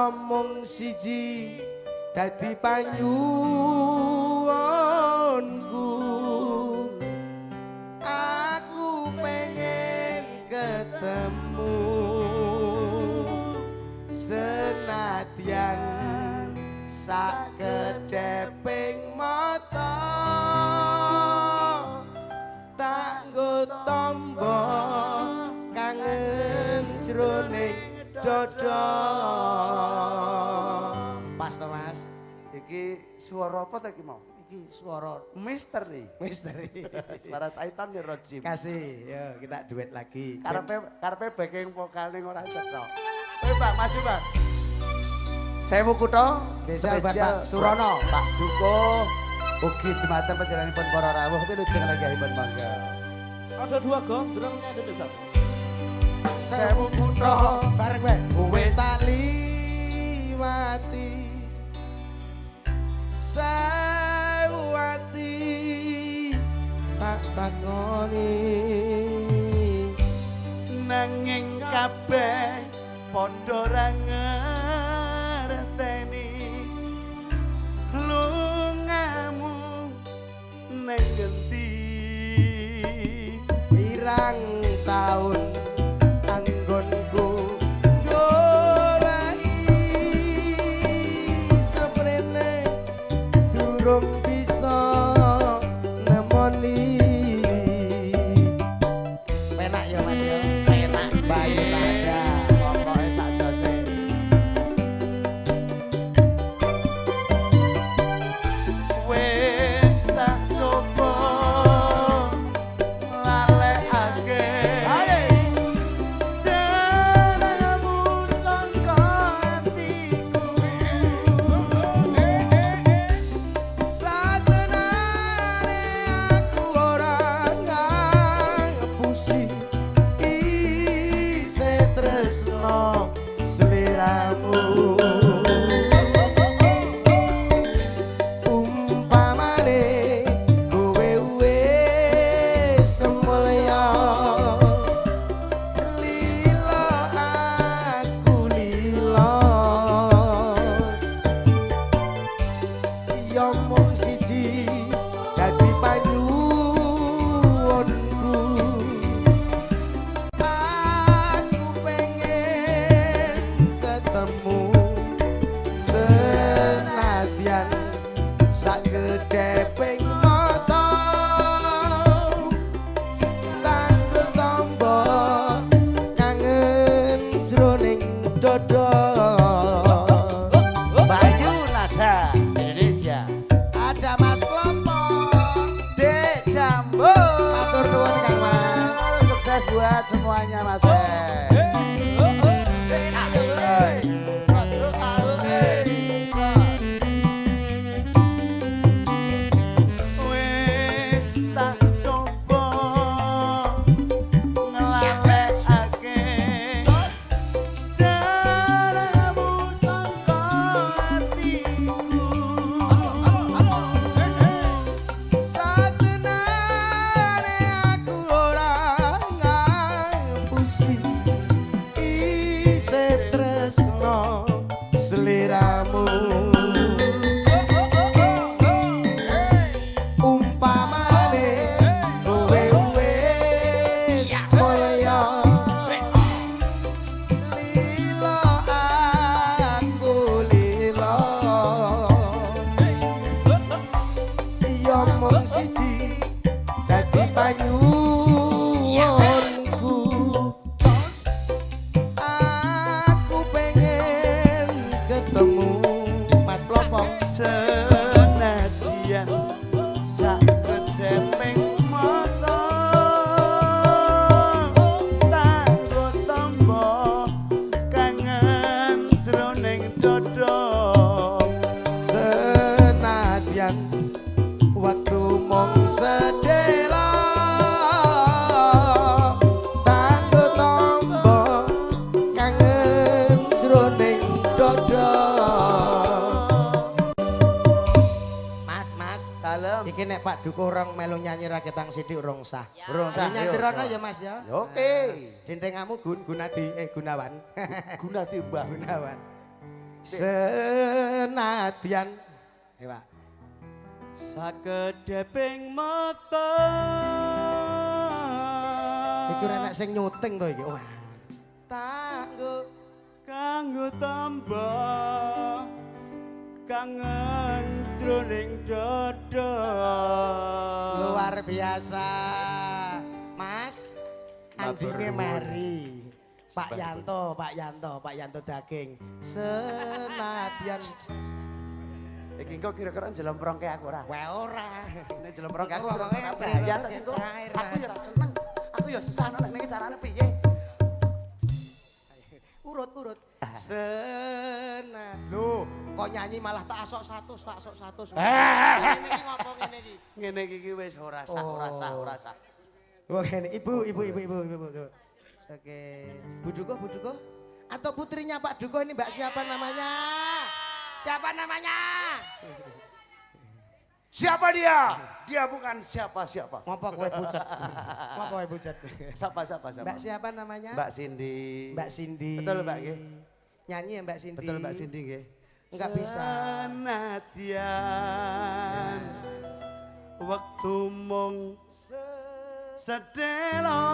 ya mung siji dadi panyuwunku aku pengen ketemu senadyan sakedheping mata tak nggo tombo kangen jroning dada. Pas to Mas? Iki suara apa ta iki mau? Iki suara misteri. Suara Syaitan ya Rajim. Kasih, yo kita duet lagi. Karepe backing vokal ning ora cetha. Pak, maju Pak. Sewu kutha spesial Bapak Surono, Pak Duko, ugi jembatan panjenenganipun para rawuh wilujeng lenggahipun mangga. Ada 2 gong, drumnya ada satu. Sewu kutha bareng wae. Wis tak liwati. Sewu ati tak takoni Nanging kabeh padha ra ngerteni lungamu nang ngendi pirang taun anggonku goleki seprene durung bisa nemoni. Penak ya Mas ya, penak bayu nada pokoke sak jose. wis tak coba lalekake jenengmu sangka atiku Satenane aku ora ngapusi isih tresno sliramu. Umpamane kowe wis mulya lila aku lila ya mung siji dadi panyuwunku aku pengen ketemu senadyan sakedheping mata tak tombo kangen jroning dada. Bayu Nada Indonesia Ada Mas Klompok. Dek Jambu Matur nuwun Kang Mas. sukses buat semuanya Mas wis tak coba ngelalekake jenengmu sangka atiku Satenane aku ora ngapusi isih tresno sliramu. Umpamane kowe wis mulya lila aku lila ya mung siji dadi panyuwunku aku pengen ketemu Mas Plompong. senadyan sakedheping mata tanggo tombo kangen jroning dada Senadyan waktu mung sedela tanggo tombo kangen jroning dada. Mas, dalem iki nek Pak Dukuh rong melu nyanyi raketang sithik urung sah. Urung sah, Nyanyirono yo. ya Mas ya. Oke. Dendengmu Gunawan. Gunati Mbah Gunawan. Senadyan. Ayo, Pak. Sakedheping mata. Iku enak sing nyuting to iki. Wah. Kanggo tambah kangen jroning dada. luar biasa. Mas, andine mari. Pak Yanto daging. Senadyan. Iki kok kira-kira njlomprongke aku ora? Wah ora. Nek njlomprongke aku Pokoke bahaya to iku. cair. Aku ya ora seneng. Aku ya susah nek niki carane piye. Urut. Lho, kok nyanyi malah tak asok 100. Ngene iki ngopo ngene iki? Ngene iki wis ora sah. Wah, ngene ibu. Oke. Bu Duko. Atau putrinya Pak Duko ini Mbak siapa namanya? Siapa dia? Dia bukan siapa-siapa. Ngopo kowe bujet? Siapa? Mbak siapa namanya? Mbak Cindy. Mbak Cindy. Betul, Mbak nggih? Nyanyi ya Mbak Cindy. Betul Mbak Cindy nggih. Enggak bisa. Senadyan wektu mung sedelo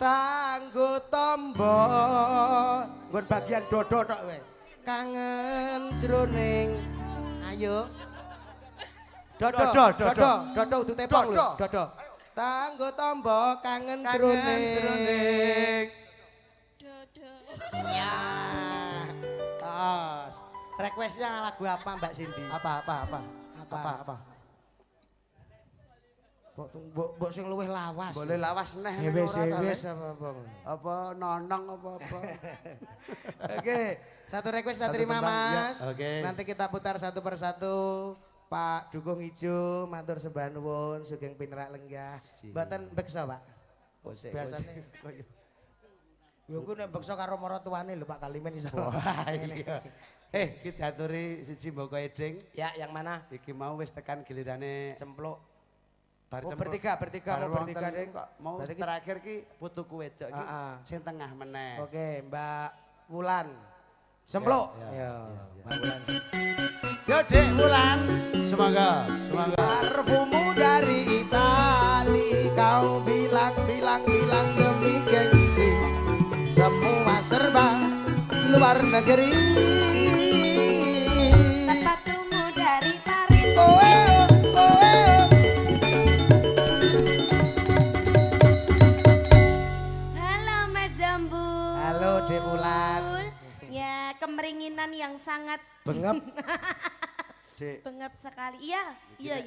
Tanggo tombo nggon bagian dodo tok kowe. Kangen jroning. Ayo. Dodo udu tepong lho. Dodo. Tanggo tombo kangen jroning. Dodo. Ya. Tos. Requestnya lagu apa Mbak Cindy? apa? Mbok sing luwih lawas. Boleh lawas neh. Wis apa? Apa nonong apa? Oke, satu request kita Satu terima tembang, Mas. ya, oke. Nanti kita putar satu persatu. Pak Dukung Ijo, matur sembah nuwun, sugeng pinerak lenggah. Mboten beksa, Pak. Biasane. Lho ku nek beksa karo maratuwane lho Pak Kalimen iso. Wah, iya. Kita aturi siji mboko eding. Ya, yang mana? Iki mau wis tekan gilirane Cempluk. bar Oh, cempluk. bertiga, Bar mau bertiga wonten ding. kok. Mau Berarti terakhir ki putuku wedok iki sing tengah meneh. Oke, Mbak Wulan. Sempluk. Ya, Mbak Wulan. Yo Dek Wulan, semoga. Parfummu dari Itali, kau bilang demi gengsi. Semua serba luar negeri. Sepatumu dari Paris. Halo Mas Jambu. Halo Dek Wulan. Ya, kemeringinan yang sangat Bengep. Dek. bengap sekali. Iya. Kira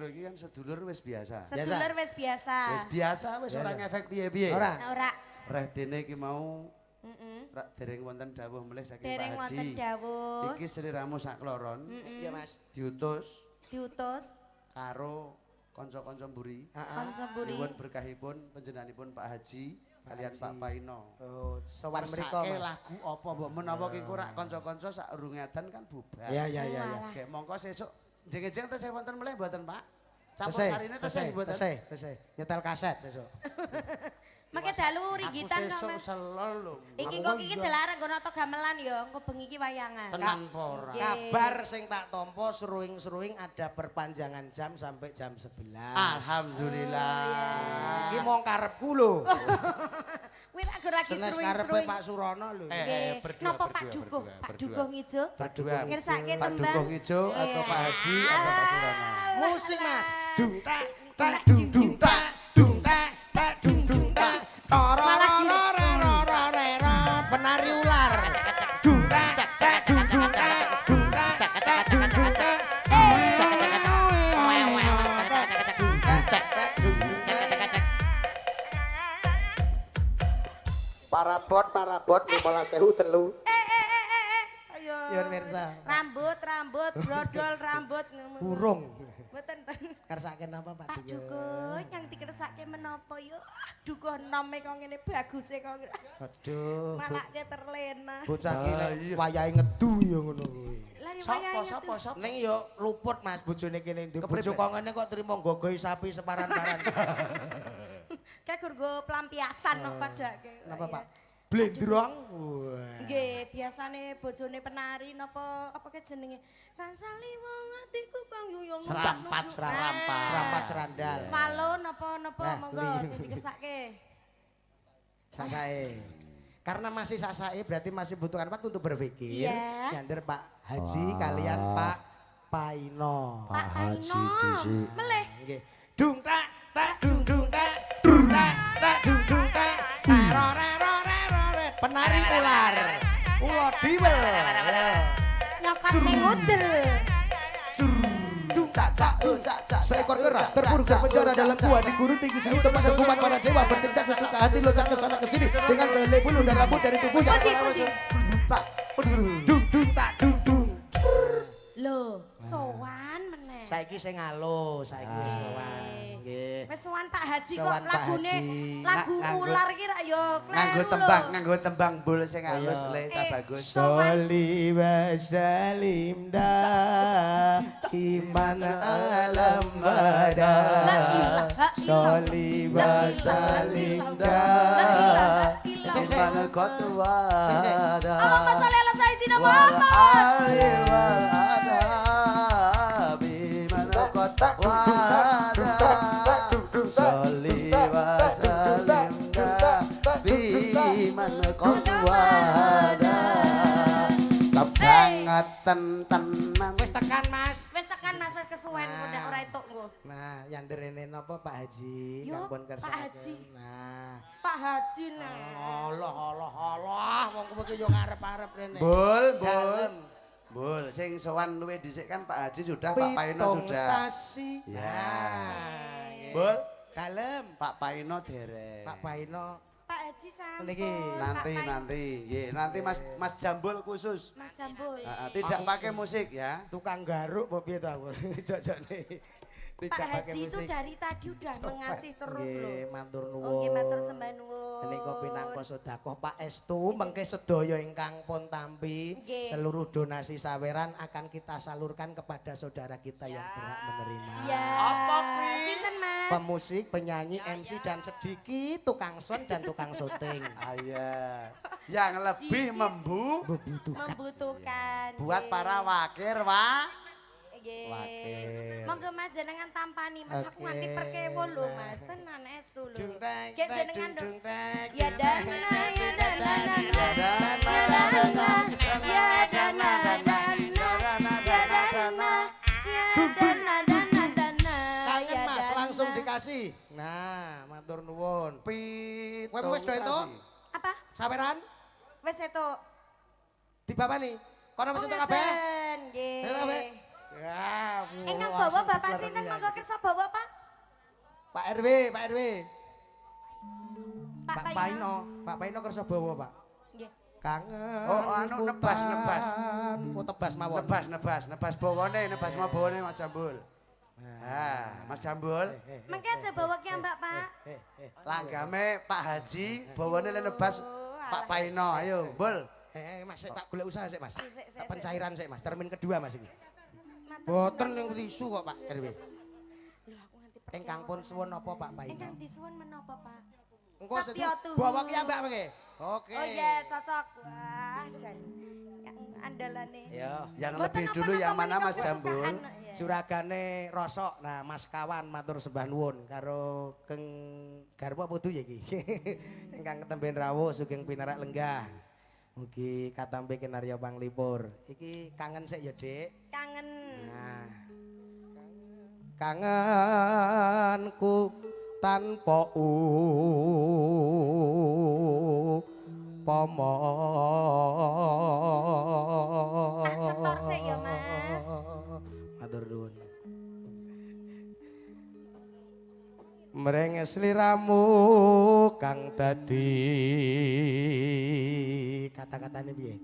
iki kan sedulur wis biasa. Sedulur wis biasa. Wis biasa wis ora ngefek piye-piye. Ora. Ora. Reh dene iki mau Heeh. rak dereng wonten dawuh melih saking Dereng Pak wonten Haji. dawuh. Iki sliramu sakloron Iya, Mas. diutus Diutus karo kanca-kanca mburi. kanca buri. Nyuwun berkahipun panjenenganipun Pak Haji kalian Haji. Pak Paino. Oh, sowan mriko, Persake Mas. lagu apa mbok menawa ki rak kanca-kanca sak urunge adan kan bubar. Iya. Gek mongko sesuk jeng-jeng tesih wonten melih mboten Pak? Campur Tesih, sarine tesih mboten? tesih. Nyetel kaset sesuk. Make dalu rigitan Aku kok sesuk Mas. selol lho. Iki kok iki jelaran nggo nata gamelan ya, engko bengi iki wayangan. Tenan apa ora? Nggih. Kabar sing tak tompo seruing-seruing ada perpanjangan jam sampai jam 11. Alhamdulillah. Iki mong karepku lho. Kuwi tak gur lagi Senes karepe seruing-seruing. Pak Surono lho. Nggih. berdua, Napa berdua, Pak Dukung? berdua, Pak berdua. Dukung ijo. Berdua. Ngersake Pak tembang. Dukung Ijo atau Pak Haji atau Pak Surono. Musik Mas. Dung tak tak dung dung tak dung tak tak dung dung tak. Malah gini. Penari ular. Dung tak tak dung dung tak dung tak tak dung dung tak. Parabot 15.000 Ayo. Yon Mirsa. Rambut, brodol rambut. Burung. Mboten ten. Kersake napa Pak Pak Dukung yang dikersake menapa yo? Aduh kok nome kok ngene baguse kok. Aduh. Malake terlena. Bocah ki nek iya. wayahe ngedu ya ngono kuwi. Lah ya Sopo? Ning yo luput Mas bojone kene ndi. Kepribe? Bojo kok ngene kok trimo nggogohi sapi separan-paran. Kayak gur go pelampiasan kok padake. Napa, Pak? Blendrong. Wah. Nggih, biasane bojone penari napa apa ke jenenge? Tansah liwang atiku kang yuyung Serampat, serampat. Serampat serandal. Swalo napa Nah, monggo li. sing dikersake. Sasae. Karena masih sasae berarti masih butuhkan waktu untuk berpikir. Iya. Nyandir Pak Haji kalian Pak Paino. Pak Haji dhisik. Meleh. Nggih. Dung tak dung tak dung tak dung tak. Rore. Penari ular. Ulo diwel. Nyokat ning udel. Seekor kera terkurung terpenjara dalam gua dikurung tinggi seni tempat hukuman para dewa bertindak sesuka hati loncat ke sana ke sini dengan selai bulu dan rambut dari tubuhnya. Dung tak dung. Lho, sowan meneh. Saiki sing ngalo, saiki wis sowan. Nggih. Wis sowan Pak Haji kok Sowan Pak lagune Haji. lagu Nganggo- ular ki rak yo Nganggo tembang bul sing halus le ta bagus. Sholli wa salim da iman alam bada. Sholli wa salim da. Sampan kotwada. Allahumma sholli ala sayyidina Muhammad. Tenan wis tekan Mas. Wis tekan Mas, wis kesuwen kok ndak ora entuk engko. Nah, yandir rene napa Pak Haji? Yo, Kampun Pak kersakaken. Haji. Nah. Pak Haji nah. Allah, wong kowe ki yo ngarep-arep rene. Bul, sing sowan luwih dhisik kan Pak Haji sudah, Pak Paino sudah. Sasi. Ya. Nggih. Bul, Kalem. Pak Paino derek. Pak Paino. Pak Haji sampun. Niki. Nanti. Nggih, nanti Mas Jambul khusus. Mas Jambul. Tidak pakai musik ya. Tukang garuk apa piye to aku? Jojone. Pak Tidak pakai Haji itu musik. dari tadi udah mengasih terus Nggih, loh. matur nuwun. Oh, nggih matur sembah nuwun. Menika pinangka sedekah Pak Estu mengke sedaya ingkang pun tampi Nggih. seluruh donasi saweran akan kita salurkan kepada saudara kita yang berhak menerima. Ya. Sinten Mas? Pemusik, penyanyi, MC dan sedikit tukang sound dan tukang syuting. Iya. Yang lebih Membutuhkan. buat nggih. para wakir, Wak. Nggih. Wakil. Monggo Mas jenengan tampani Mas aku nganti perkewo lho Mas. Tenan estu lho. Jungtek, Gek jenengan dong. jungtek, Ya dana ya dana dana. Ya dana, Ya dana. Ya dana dana. Ya dana. Ya dana dana dana. Kangen Ya Mas, dana. langsung dikasih. Nah, matur nuwun. Kowe wis do itu? Apa? Saweran Wis itu. dibapani. Kono wis entuk kabeh? Nggih. Wis kabeh? Ya, Ingkang bawa Bapak sinten monggo kersa bawa Pak? Pak RW, Pak RW. Pak Pak Paino, Pak Paino kersa bawa, Pak. Nggih. Kangen. Oh, anu, nebas. Oh, tebas mawon. Nebas mau bawane Mas Jambul. Mas Jambul, Mengke aja bawa ki Mbak Pak. langgame Pak Haji, bawane le nebas Pak Paino. Ayo, Bul. Mas, tak golek usaha sik, Mas. Sik, sik, Pencairan sik, Mas. Termin kedua, Mas iki. Matur Boten yang tisu kok, Pak RW. Lho aku nganti perkewo. Ingkang pun suwun napa, Pak Paino? Ingkang disuwun menapa Pak? Engko Satya Tuhu. bawa ki Mbak mengke. Oke. Oh iya, cocok. Wah, jan. Yang andalane. Ya. Yang Boten lebih apa-apa dulu yang mana menika Mas Jambul? kesukaan, ya. Juragane rosok. Nah, Mas Kawan matur sembah nuwun karo Keng Garwa Putu ya iki. Ingkang ketemben rawuh sugeng pinarak lenggah. Mugi katampi kinarya panglipur. Iki kangen sik ya, Dik. Kangen. Nah. Kangenku tanpa upama. Tak setor sik ya, Mas. Matur nuwun. Mrenges liramu kang dadi kata-katane piye?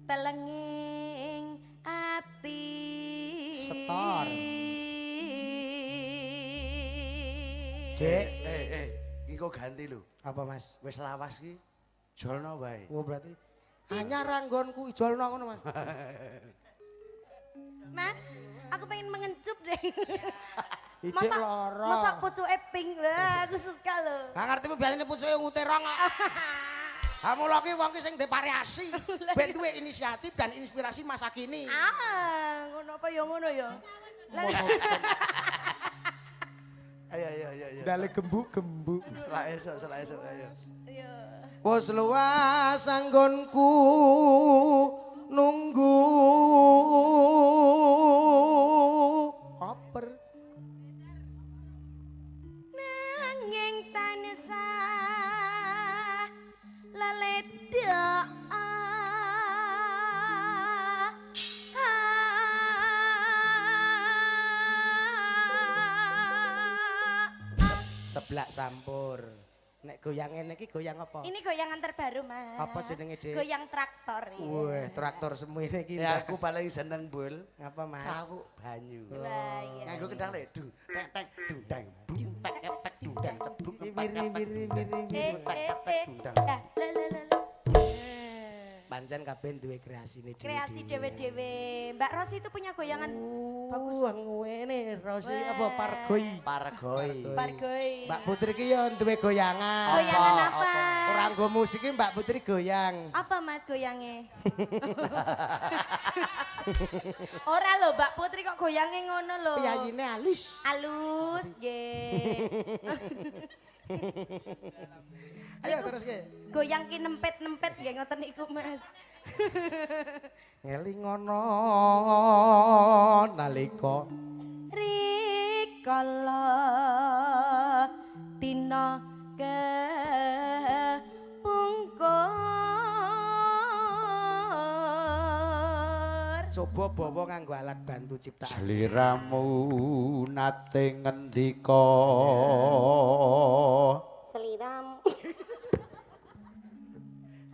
Telenging ati. Setor. Dek, Iko ganti lho. apa Mas? Wis lawas ki. Jolno wae. Oh berarti anyar ranggonku ijolno ngono Mas. Mas, aku pengen mengencup deh. Ijik loro. Masak pucuke pink. Wah, aku suka loh. Gak ngerti biasanya pusuke ngutirong kok. Kamu lagi wong ki sing ndek variasi, ben duwe inisiatif dan inspirasi masa kini. Ah, ngono apa ya ngono ya. Lah Ayo. Dale gembuk-gembuk. Selak esuk ayo. iya. Wes luas anggonku nunggu oper Nanging tansah leledok seblak sampur. Nek goyang ngene iki goyang apa? Ini goyangan terbaru, Mas. Apa jenenge, Dik? Goyang traktor. Iya. Wih, traktor semene iki. Ya aku paling seneng bul. Ngapa, Mas? Cawuk banyu. Lah iya. Nganggo kendang lek du tek tek dudang. Tek tek dudang cebluk Miri. Lah. Pancen kabeh duwe kreasine dhewe. Kreasi dewe-dewe. Mbak Rosi itu punya goyangan bagus. Wah, ngene Rosi Wah. apa pargoi. Pargoi. Bargoi. Mbak Putri ki yo duwe goyangan. Goyangan apa? Ora nggo musik ki Mbak Putri goyang. Apa Mas goyange? Ora lho, Mbak Putri kok goyange ngono lho. Piyayine halus. Alus, nggih. Ayo terus ke. Goyang ki nempet-nempet nggih ngoten niku, Mas. Ngelingono nalika Rikala dina kepungkur. coba bawa nganggo alat bantu ciptaan. Sliramu nate ngendika. Seliram.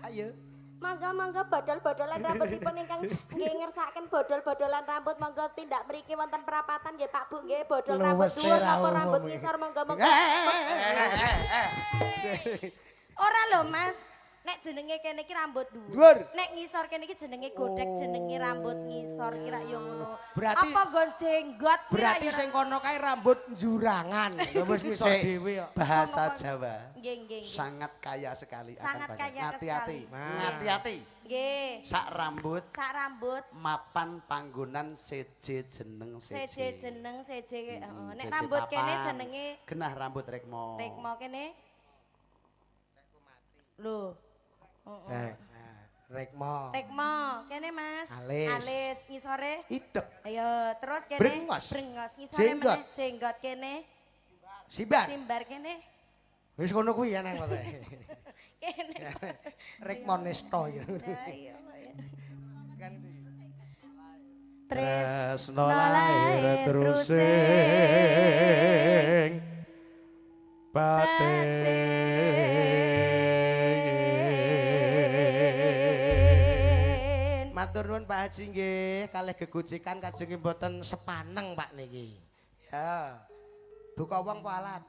Ayo. Mangga bodol-bodolan rambutipun ingkang nggih ngersakaken bodol-bodolan rambut monggo tindak mriki wonten perapatan nggih Pak Bu nggih bodol rambut Luwes dhuwur ora apa rambut umum iki. ngisor monggo-monggo. Ora lho Mas, nek jenenge kene iki rambut dhuwur. Dhuwur. Nek ngisor kene iki jenenge godhek jenenge rambut ngisor kira yo ngono. Berarti- apa nggon jenggot kira Berarti yo sing kono kae rambut jurangan. Ya wis ngisor Sik, dhewe kok. Bahasa Jawa nggih. sangat kaya sekali akan Sangat bahasa. kaya Hati-hati. sekali. Hati-hati. Nggih. Sak rambut Sak rambut mapan panggonan seje jeneng seje jeneng seje heeh. Nek Seje rambut kene papan. jenenge Genah rambut rekmo. rekmo kene. Lho. Nah, rekmo. Rekmo kene Mas. Alis. Alis ngisore. Idep. Ayo terus kene Brengos. brengos ngisore Jenggot. meneh jenggot kene. Simbar. Simbar kene. Wis kono kuwi ya nang kowe. Kene. Rekmo nesto ya. Lah iya. Kan Tresno lair terusing batin. matur nuwun Pak Haji nggih, kalih gegojekan kajenge mboten sepaneng Pak niki. Ya. Buka wong apa alat?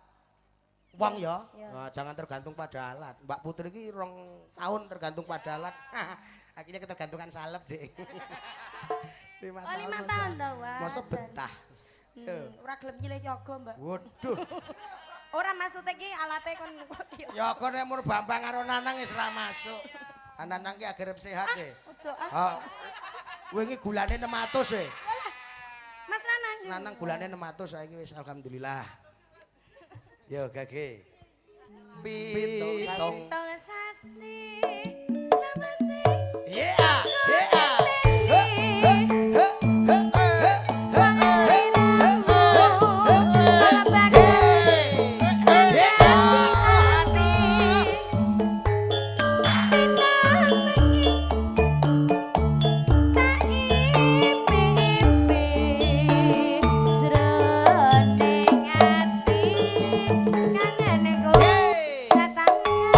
Wong ya. Ya. Nah, jangan tergantung pada alat. Mbak Putri iki 2 tahun tergantung pada alat. Akhirnya ketergantungan salep, Dek. 5 Oh 5 tahun to, Wah. Masa betah. Ora gelem nyilih yoga, Mbak. Waduh. Ora maksudnya ki alate kon Ya kok nek mur Bambang karo Nanang wis ra masuk. Nanang ki agar sehat e. Ojo ah. Ha. Wingi gulane 600 e. Mas Nanang. Nanang gulane 600 saiki wis alhamdulillah. Yo gage. Pitung Pitung Tong sasi. Namase. Yeah, yeah. Setangnya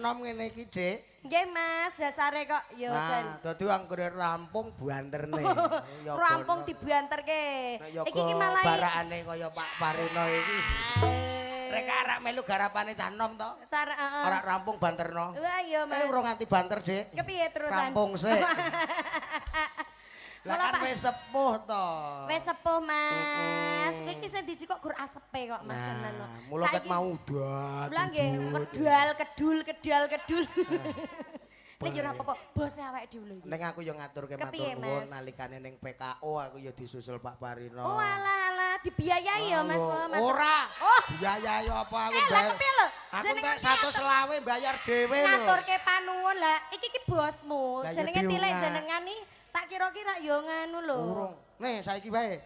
enom ngene iki, Dik. Nggih Mas, dasare kok yo jan. Nah, dadi anggere rampung buanterne. Ya Rampung dibanterke. Iki Iki ki malah barakane kaya Pak Parino iki. Rek arek melu garapane cah enom to. cara Ora rampung banterno. Wah iya Mas. Urung nganti banter, Dik. Kepiye terusan? Rampung sik. Lah kan wis sepuh to. Wis sepuh Mas. Iki sing diji kok gur asepe kok Mas tenan kok. Mula ket mau udah. Lah nggih kedul. Nek yo ora apa-apa, bos awake dhewe lho. Ning aku yo ngaturke matur Kepiye, nuwun Mas? nalikane ning PKO aku yo disusul Pak Parino. Oh alah dibiayai ya Mas. Ora. Oh. Biayai apa aku Lah kepiye lho? Aku Jenengan tak 120 bayar dhewe lho. ngaturke panuwun lah. Iki ki bosmu. Lah, ya Jenenge tilek diungat. jenengan nih tak kira-kira yo nganu lho. Urung. Nih saiki wae.